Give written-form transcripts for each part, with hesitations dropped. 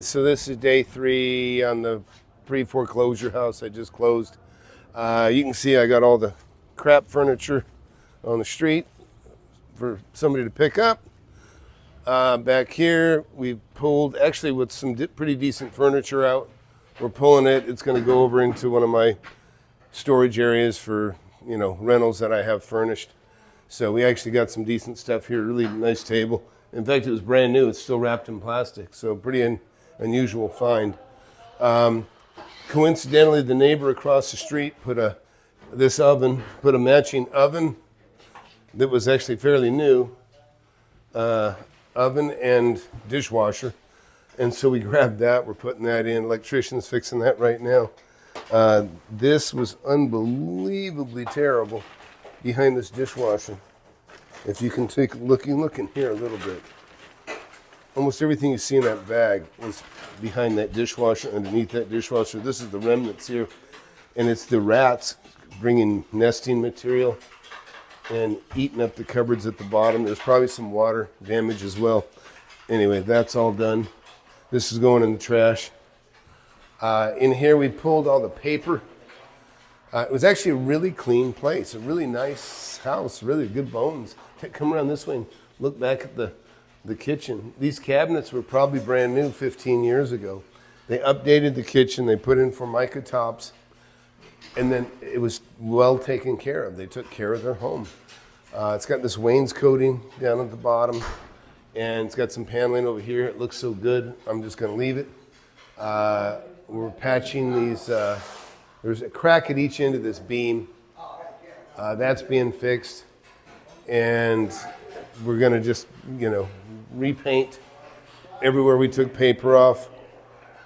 So this is day 3 on the pre-foreclosure house I just closed. You can see I got all the crap furniture on the street for somebody to pick up. Back here we pulled, actually with some pretty decent furniture out. We're pulling it. It's going to go over into one of my storage areas for, rentals that I have furnished. So we actually got some decent stuff here, really nice table. In fact, it was brand new. It's still wrapped in plastic, so pretty unusual find. Coincidentally, the neighbor across the street put a matching oven that was actually fairly new, oven and dishwasher, and so we grabbed that. We're putting that in. Electrician's fixing that right now. This was unbelievably terrible behind this dishwasher. If you can take a look, you look in here a little bit. Almost everything you see in that bag was behind that dishwasher, underneath that dishwasher. This is the remnants here, and it's the rats bringing nesting material and eating up the cupboards at the bottom. There's probably some water damage as well. Anyway, that's all done. This is going in the trash. In here we pulled all the paper. It was actually a really clean place, a really nice house, really good bones. Come around this way and look back at the kitchen. These cabinets were probably brand new 15 years ago. They updated the kitchen, they put in Formica tops, and then it was well taken care of. They took care of their home. It's got this wainscoting down at the bottom, and it's got some paneling over here. It looks so good, I'm just gonna leave it. We're patching these, there's a crack at each end of this beam. That's being fixed, and we're gonna just, repaint everywhere we took paper off.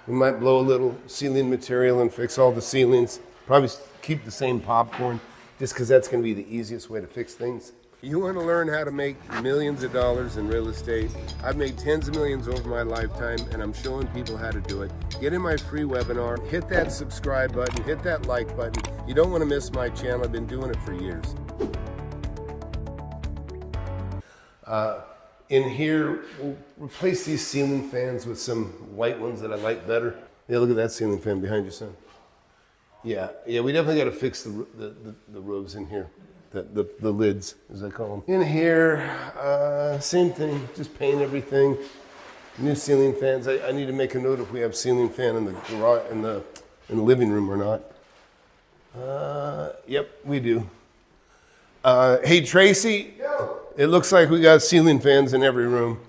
We might blow a little ceiling material and fix all the ceilings. Probably keep the same popcorn, just because that's gonna be the easiest way to fix things. You want to learn how to make millions of dollars in real estate? I've made tens of millions over my lifetime, and I'm showing people how to do it. Get in my free webinar, hit that subscribe button, hit that like button. You don't want to miss my channel. I've been doing it for years. In here, we'll replace these ceiling fans with some white ones that I like better. Yeah, look at that ceiling fan behind you, son. Yeah, we definitely got to fix the rows in here. The lids, as I call them. In here, same thing, just paint everything. New ceiling fans. I need to make a note if we have ceiling fan in the garage, in the living room or not. Yep, we do. Hey Tracy, yo. It looks like we got ceiling fans in every room.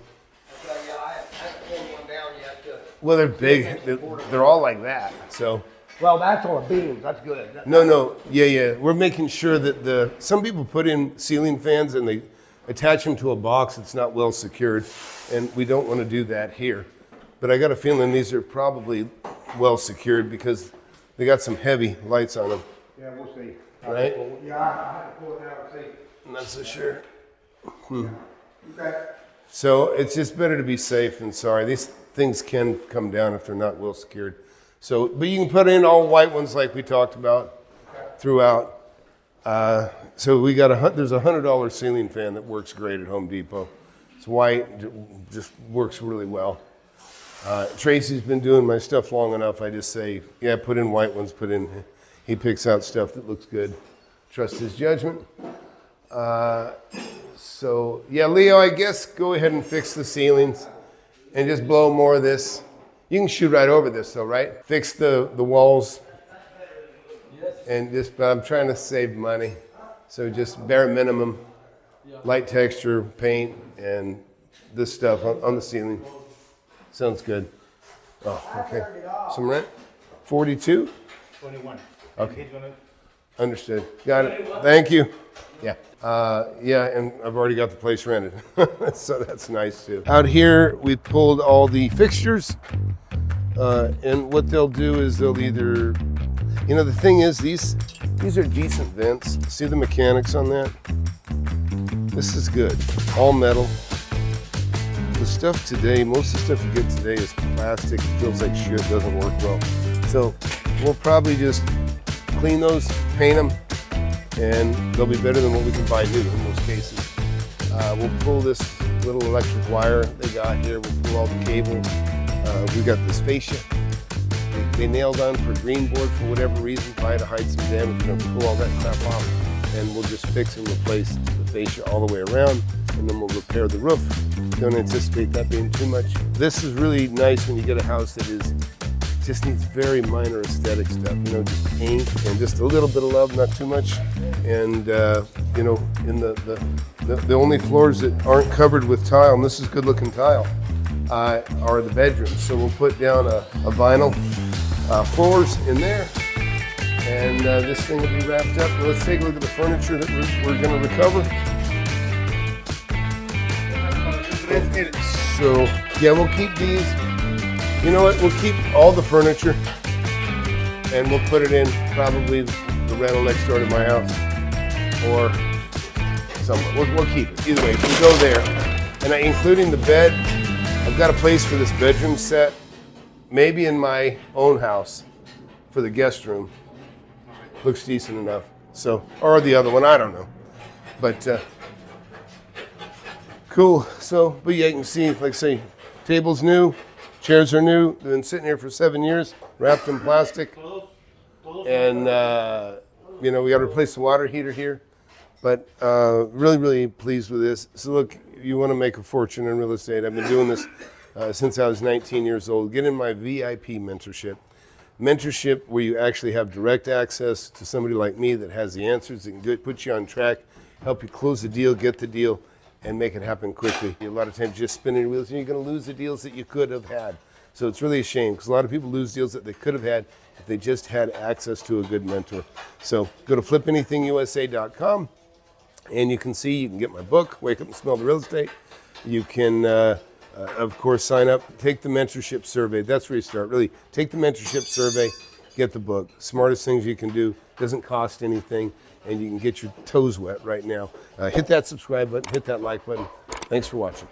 Yeah, I haven't pulled one down yet. Well, they're big. They're all like that. So. Well, that's on beams. That's good. No. Yeah. We're making sure that some people put in ceiling fans and they attach them to a box that's not well secured, and we don't want to do that here. But I got a feeling these are probably well secured because they got some heavy lights on them. Yeah, we'll see. Right? Yeah, I have to pull it out and see. I'm not so sure. Okay. So it's just better to be safe than sorry. These things can come down if they're not well secured. So, but you can put in all white ones like we talked about throughout. So we got there's a $100 ceiling fan that works great at Home Depot. It's white, just works really well. Tracy's been doing my stuff long enough. I just say, yeah, put in white ones, he picks out stuff that looks good. Trust his judgment. So yeah, Leo, I guess go ahead and fix the ceilings and just blow more of this. You can shoot right over this though, right? Fix the walls. And but I'm trying to save money. So just bare minimum, light texture, paint, and this stuff on the ceiling. Sounds good. Oh, okay. Some rent? 42? 21. Okay. Understood. Got it. Thank you. Yeah. And I've already got the place rented. So that's nice too. Out here, we pulled all the fixtures. And what they'll do is they'll either, the thing is, these are decent vents. See the mechanics on that? This is good. All metal. The stuff today, most of the stuff you get today is plastic. It feels like shit, doesn't work well. So we'll probably just clean those, paint them, and they'll be better than what we can buy new in most cases. We'll pull this little electric wire they got here. We'll pull all the cable. We've got this fascia. They nailed on for green board for whatever reason, probably to hide some damage. We're gonna pull all that crap off, and we'll just fix and replace the fascia all the way around, and then we'll repair the roof. Don't anticipate that being too much. This is really nice when you get a house that just needs very minor aesthetic stuff, you know, just paint and just a little bit of love, not too much. And you know, in the only floors that aren't covered with tile, and this is good looking tile, are the bedrooms. So we'll put down a vinyl floors in there, and this thing will be wrapped up. Now let's take a look at the furniture that we're going to recover. So yeah, we'll keep these. You know what? We'll keep all the furniture, and we'll put it in probably the rental next door to my house, or somewhere. We'll keep it. Either way, we go there, and including the bed. I've got a place for this bedroom set, maybe in my own house for the guest room. Looks decent enough. So, or the other one, I don't know. But cool. So, but yeah, you can see, like I say, table's new, chairs are new. They've been sitting here for 7 years, wrapped in plastic. And you know, we got to replace the water heater here. But really, really pleased with this. So look, you want to make a fortune in real estate. I've been doing this since I was 19 years old. Get in my VIP mentorship. Mentorship where you actually have direct access to somebody like me that has the answers, that can put you on track, help you close the deal, get the deal, and make it happen quickly. A lot of times just spinning your wheels and you're going to lose the deals that you could have had. So it's really a shame because a lot of people lose deals that they could have had if they just had access to a good mentor. So go to flipanythingusa.com. And you can see, you can get my book, Wake Up and Smell the Real Estate. You can, of course, sign up, take the mentorship survey. That's where you start. Really, take the mentorship survey, get the book. Smartest things you can do. Doesn't cost anything, and you can get your toes wet right now. Hit that subscribe button, hit that like button. Thanks for watching.